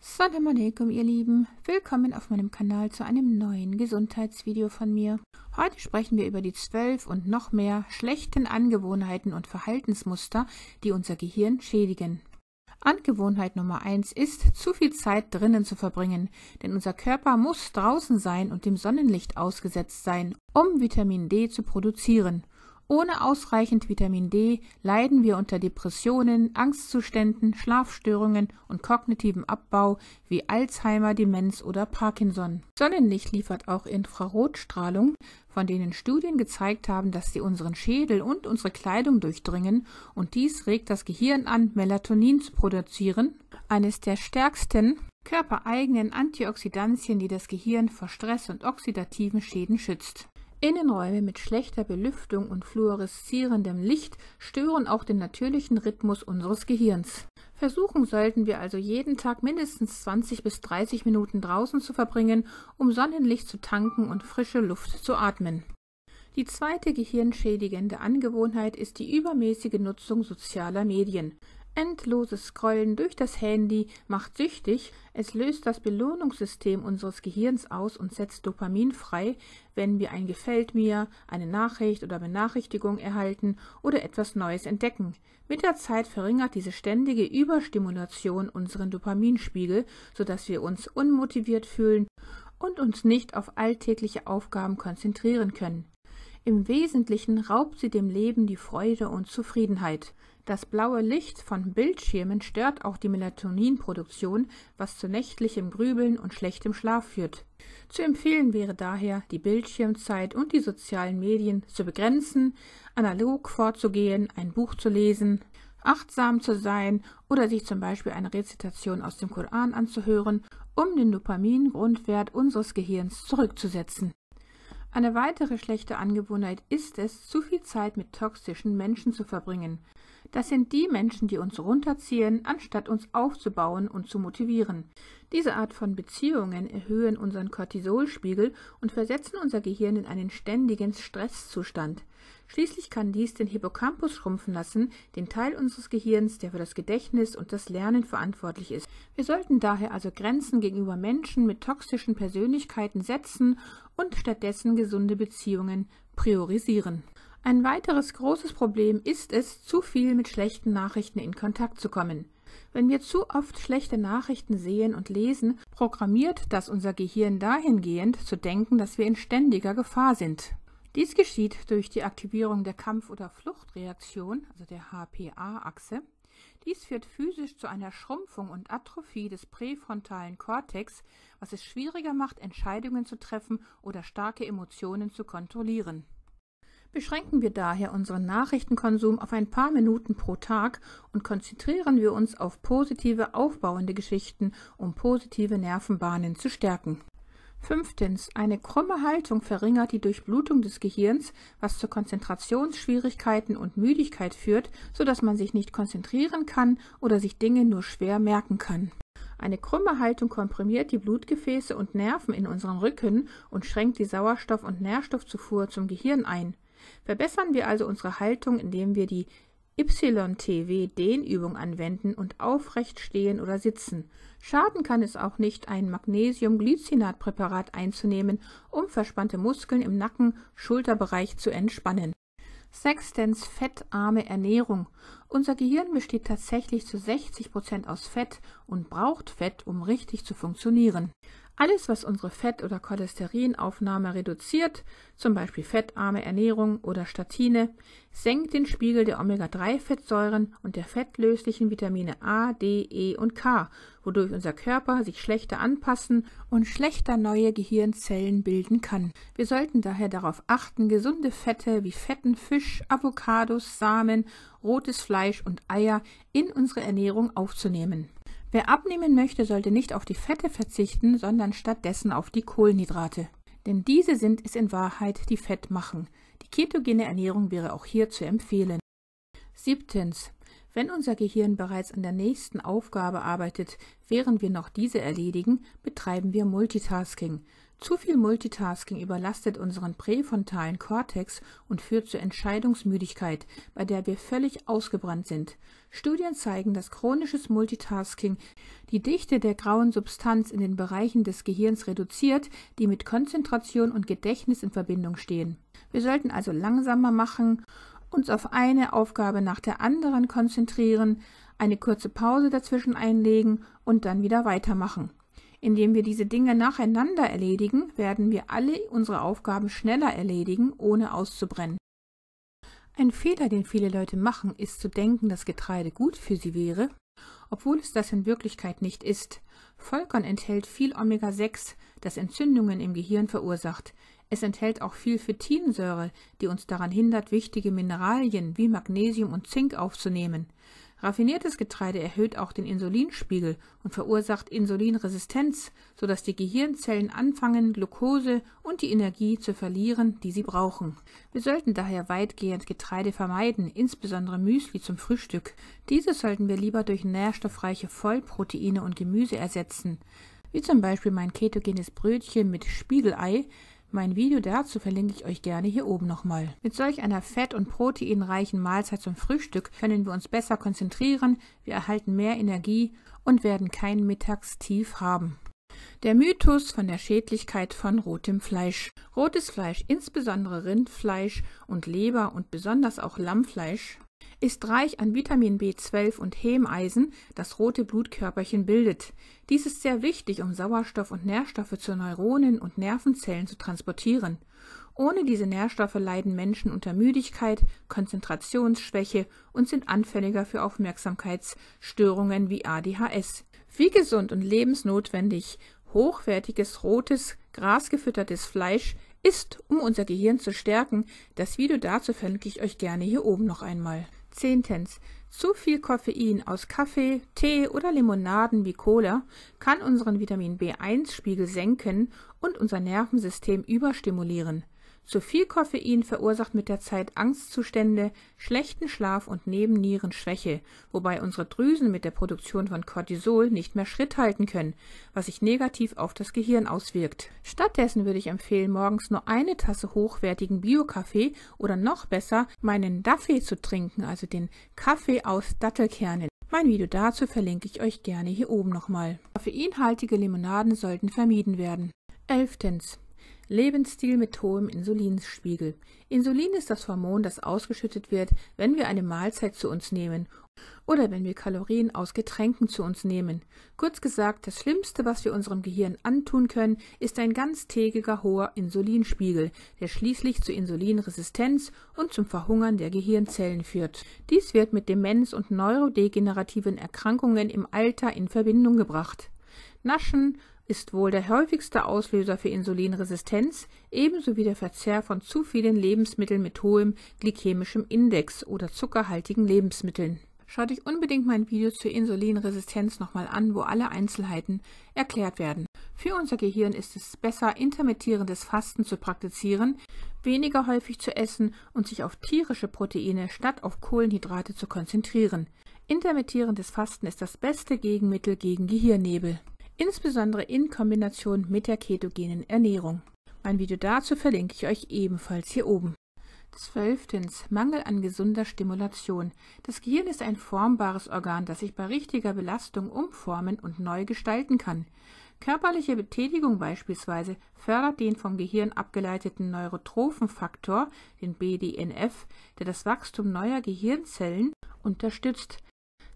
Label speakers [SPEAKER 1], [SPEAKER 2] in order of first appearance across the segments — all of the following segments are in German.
[SPEAKER 1] Salam alaikum, ihr Lieben. Willkommen auf meinem Kanal zu einem neuen Gesundheitsvideo von mir. Heute sprechen wir über die 12 und noch mehr schlechten Angewohnheiten und Verhaltensmuster, die unser Gehirn schädigen. Angewohnheit Nummer 1 ist, zu viel Zeit drinnen zu verbringen, denn unser Körper muss draußen sein und dem Sonnenlicht ausgesetzt sein, um Vitamin D zu produzieren. Ohne ausreichend Vitamin D leiden wir unter Depressionen, Angstzuständen, Schlafstörungen und kognitivem Abbau wie Alzheimer, Demenz oder Parkinson. Sonnenlicht liefert auch Infrarotstrahlung, von denen Studien gezeigt haben, dass sie unseren Schädel und unsere Kleidung durchdringen, und dies regt das Gehirn an, Melatonin zu produzieren, eines der stärksten körpereigenen Antioxidantien, die das Gehirn vor Stress und oxidativen Schäden schützt. Innenräume mit schlechter Belüftung und fluoreszierendem Licht stören auch den natürlichen Rhythmus unseres Gehirns. Versuchen sollten wir also jeden Tag mindestens 20 bis 30 Minuten draußen zu verbringen, um Sonnenlicht zu tanken und frische Luft zu atmen. Die zweite gehirnschädigende Angewohnheit ist die übermäßige Nutzung sozialer Medien. Endloses Scrollen durch das Handy macht süchtig, es löst das Belohnungssystem unseres Gehirns aus und setzt Dopamin frei, wenn wir ein Gefällt mir, eine Nachricht oder Benachrichtigung erhalten oder etwas Neues entdecken. Mit der Zeit verringert diese ständige Überstimulation unseren Dopaminspiegel, sodass wir uns unmotiviert fühlen und uns nicht auf alltägliche Aufgaben konzentrieren können. Im Wesentlichen raubt sie dem Leben die Freude und Zufriedenheit. Das blaue Licht von Bildschirmen stört auch die Melatoninproduktion, was zu nächtlichem Grübeln und schlechtem Schlaf führt. Zu empfehlen wäre daher, die Bildschirmzeit und die sozialen Medien zu begrenzen, analog vorzugehen, ein Buch zu lesen, achtsam zu sein oder sich zum Beispiel eine Rezitation aus dem Koran anzuhören, um den Dopamin-Grundwert unseres Gehirns zurückzusetzen. Eine weitere schlechte Angewohnheit ist es, zu viel Zeit mit toxischen Menschen zu verbringen. Das sind die Menschen, die uns runterziehen, anstatt uns aufzubauen und zu motivieren. Diese Art von Beziehungen erhöhen unseren Cortisolspiegel und versetzen unser Gehirn in einen ständigen Stresszustand. Schließlich kann dies den Hippocampus schrumpfen lassen, den Teil unseres Gehirns, der für das Gedächtnis und das Lernen verantwortlich ist. Wir sollten daher also Grenzen gegenüber Menschen mit toxischen Persönlichkeiten setzen und stattdessen gesunde Beziehungen priorisieren. Ein weiteres großes Problem ist es, zu viel mit schlechten Nachrichten in Kontakt zu kommen. Wenn wir zu oft schlechte Nachrichten sehen und lesen, programmiert das unser Gehirn dahingehend zu denken, dass wir in ständiger Gefahr sind. Dies geschieht durch die Aktivierung der Kampf- oder Fluchtreaktion, also der HPA-Achse. Dies führt physisch zu einer Schrumpfung und Atrophie des präfrontalen Kortex, was es schwieriger macht, Entscheidungen zu treffen oder starke Emotionen zu kontrollieren. Beschränken wir daher unseren Nachrichtenkonsum auf ein paar Minuten pro Tag und konzentrieren wir uns auf positive, aufbauende Geschichten, um positive Nervenbahnen zu stärken. 5. Eine krumme Haltung verringert die Durchblutung des Gehirns, was zu Konzentrationsschwierigkeiten und Müdigkeit führt, sodass man sich nicht konzentrieren kann oder sich Dinge nur schwer merken kann. Eine krumme Haltung komprimiert die Blutgefäße und Nerven in unserem Rücken und schränkt die Sauerstoff- und Nährstoffzufuhr zum Gehirn ein. Verbessern wir also unsere Haltung, indem wir die YTW-Dehnübung anwenden und aufrecht stehen oder sitzen. Schaden kann es auch nicht, ein Magnesium-Glycinat-Präparat einzunehmen, um verspannte Muskeln im Nacken-Schulterbereich zu entspannen. 6. Fettarme Ernährung. Unser Gehirn besteht tatsächlich zu 60% aus Fett und braucht Fett, um richtig zu funktionieren. Alles, was unsere Fett- oder Cholesterinaufnahme reduziert, zum Beispiel fettarme Ernährung oder Statine, senkt den Spiegel der Omega-3-Fettsäuren und der fettlöslichen Vitamine A, D, E und K, wodurch unser Körper sich schlechter anpassen und schlechter neue Gehirnzellen bilden kann. Wir sollten daher darauf achten, gesunde Fette wie fetten Fisch, Avocados, Samen, rotes Fleisch und Eier in unsere Ernährung aufzunehmen. Wer abnehmen möchte, sollte nicht auf die Fette verzichten, sondern stattdessen auf die Kohlenhydrate. Denn diese sind es in Wahrheit, die Fett machen. Die ketogene Ernährung wäre auch hier zu empfehlen. 7. Wenn unser Gehirn bereits an der nächsten Aufgabe arbeitet, während wir noch diese erledigen, betreiben wir Multitasking. Zu viel Multitasking überlastet unseren präfrontalen Kortex und führt zur Entscheidungsmüdigkeit, bei der wir völlig ausgebrannt sind. Studien zeigen, dass chronisches Multitasking die Dichte der grauen Substanz in den Bereichen des Gehirns reduziert, die mit Konzentration und Gedächtnis in Verbindung stehen. Wir sollten also langsamer machen, uns auf eine Aufgabe nach der anderen konzentrieren, eine kurze Pause dazwischen einlegen und dann wieder weitermachen. Indem wir diese Dinge nacheinander erledigen, werden wir alle unsere Aufgaben schneller erledigen, ohne auszubrennen. Ein Fehler, den viele Leute machen, ist zu denken, dass Getreide gut für sie wäre, obwohl es das in Wirklichkeit nicht ist. Vollkorn enthält viel Omega-6, das Entzündungen im Gehirn verursacht. Es enthält auch viel Phytinsäure, die uns daran hindert, wichtige Mineralien wie Magnesium und Zink aufzunehmen. Raffiniertes Getreide erhöht auch den Insulinspiegel und verursacht Insulinresistenz, sodass die Gehirnzellen anfangen, Glucose und die Energie zu verlieren, die sie brauchen. Wir sollten daher weitgehend Getreide vermeiden, insbesondere Müsli zum Frühstück. Dieses sollten wir lieber durch nährstoffreiche Vollproteine und Gemüse ersetzen, wie zum Beispiel mein ketogenes Brötchen mit Spiegelei. Mein Video dazu verlinke ich euch gerne hier oben nochmal. Mit solch einer fett- und proteinreichen Mahlzeit zum Frühstück können wir uns besser konzentrieren, wir erhalten mehr Energie und werden kein Mittagstief haben. Der Mythos von der Schädlichkeit von rotem Fleisch. Rotes Fleisch, insbesondere Rindfleisch und Leber und besonders auch Lammfleisch, ist reich an Vitamin B12 und Hemeisen, das rote Blutkörperchen bildet. Dies ist sehr wichtig, um Sauerstoff und Nährstoffe zu Neuronen und Nervenzellen zu transportieren. Ohne diese Nährstoffe leiden Menschen unter Müdigkeit, Konzentrationsschwäche und sind anfälliger für Aufmerksamkeitsstörungen wie ADHS. Wie gesund und lebensnotwendig hochwertiges, rotes, grasgefüttertes Fleisch ist, um unser Gehirn zu stärken. Das Video dazu verlinke ich euch gerne hier oben noch einmal. 10. Zu viel Koffein aus Kaffee, Tee oder Limonaden wie Cola kann unseren Vitamin B1-Spiegel senken und unser Nervensystem überstimulieren. Zu viel Koffein verursacht mit der Zeit Angstzustände, schlechten Schlaf und Nebennierenschwäche, wobei unsere Drüsen mit der Produktion von Cortisol nicht mehr Schritt halten können, was sich negativ auf das Gehirn auswirkt. Stattdessen würde ich empfehlen, morgens nur eine Tasse hochwertigen Bio-Kaffee oder noch besser meinen Daffee zu trinken, also den Kaffee aus Dattelkernen. Mein Video dazu verlinke ich euch gerne hier oben nochmal. Koffeinhaltige Limonaden sollten vermieden werden. 11. Lebensstil mit hohem Insulinspiegel. Insulin ist das Hormon, das ausgeschüttet wird, wenn wir eine Mahlzeit zu uns nehmen oder wenn wir Kalorien aus Getränken zu uns nehmen. Kurz gesagt, das Schlimmste, was wir unserem Gehirn antun können, ist ein ganztägiger hoher Insulinspiegel, der schließlich zu Insulinresistenz und zum Verhungern der Gehirnzellen führt. Dies wird mit Demenz und neurodegenerativen Erkrankungen im Alter in Verbindung gebracht. Naschen ist wohl der häufigste Auslöser für Insulinresistenz, ebenso wie der Verzehr von zu vielen Lebensmitteln mit hohem glykämischem Index oder zuckerhaltigen Lebensmitteln. Schaut euch unbedingt mein Video zur Insulinresistenz nochmal an, wo alle Einzelheiten erklärt werden. Für unser Gehirn ist es besser, intermittierendes Fasten zu praktizieren, weniger häufig zu essen und sich auf tierische Proteine statt auf Kohlenhydrate zu konzentrieren. Intermittierendes Fasten ist das beste Gegenmittel gegen Gehirnnebel, insbesondere in Kombination mit der ketogenen Ernährung. Mein Video dazu verlinke ich euch ebenfalls hier oben. 12. Mangel an gesunder Stimulation. Das Gehirn ist ein formbares Organ, das sich bei richtiger Belastung umformen und neu gestalten kann. Körperliche Betätigung beispielsweise fördert den vom Gehirn abgeleiteten Neurotrophenfaktor, den BDNF, der das Wachstum neuer Gehirnzellen unterstützt.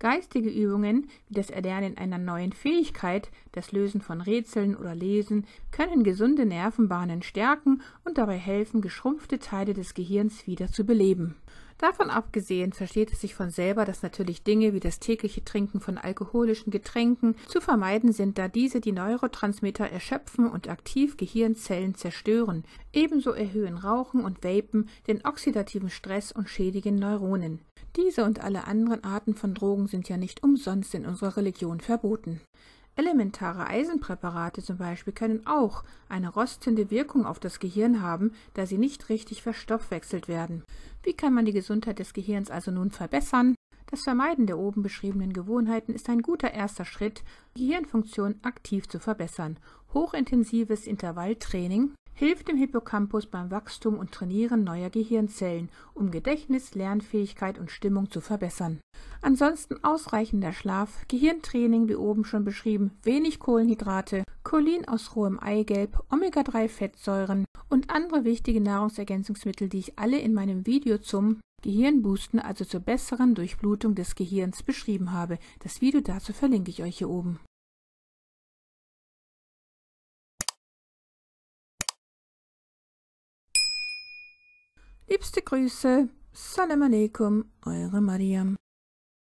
[SPEAKER 1] Geistige Übungen, wie das Erlernen einer neuen Fähigkeit, das Lösen von Rätseln oder Lesen, können gesunde Nervenbahnen stärken und dabei helfen, geschrumpfte Teile des Gehirns wieder zu beleben. Davon abgesehen versteht es sich von selber, dass natürlich Dinge wie das tägliche Trinken von alkoholischen Getränken zu vermeiden sind, da diese die Neurotransmitter erschöpfen und aktiv Gehirnzellen zerstören. Ebenso erhöhen Rauchen und Vapen den oxidativen Stress und schädigen Neuronen. Diese und alle anderen Arten von Drogen sind ja nicht umsonst in unserer Religion verboten. Elementare Eisenpräparate zum Beispiel können auch eine rostende Wirkung auf das Gehirn haben, da sie nicht richtig verstoffwechselt werden. Wie kann man die Gesundheit des Gehirns also nun verbessern? Das Vermeiden der oben beschriebenen Gewohnheiten ist ein guter erster Schritt, die Gehirnfunktion aktiv zu verbessern. Hochintensives Intervalltraining hilft dem Hippocampus beim Wachstum und Trainieren neuer Gehirnzellen, um Gedächtnis, Lernfähigkeit und Stimmung zu verbessern. Ansonsten ausreichender Schlaf, Gehirntraining wie oben schon beschrieben, wenig Kohlenhydrate, Cholin aus rohem Eigelb, Omega-3-Fettsäuren und andere wichtige Nahrungsergänzungsmittel, die ich alle in meinem Video zum Gehirnboosten, also zur besseren Durchblutung des Gehirns, beschrieben habe. Das Video dazu verlinke ich euch hier oben. Liebste Grüße, Salam Aleikum, eure Mariam.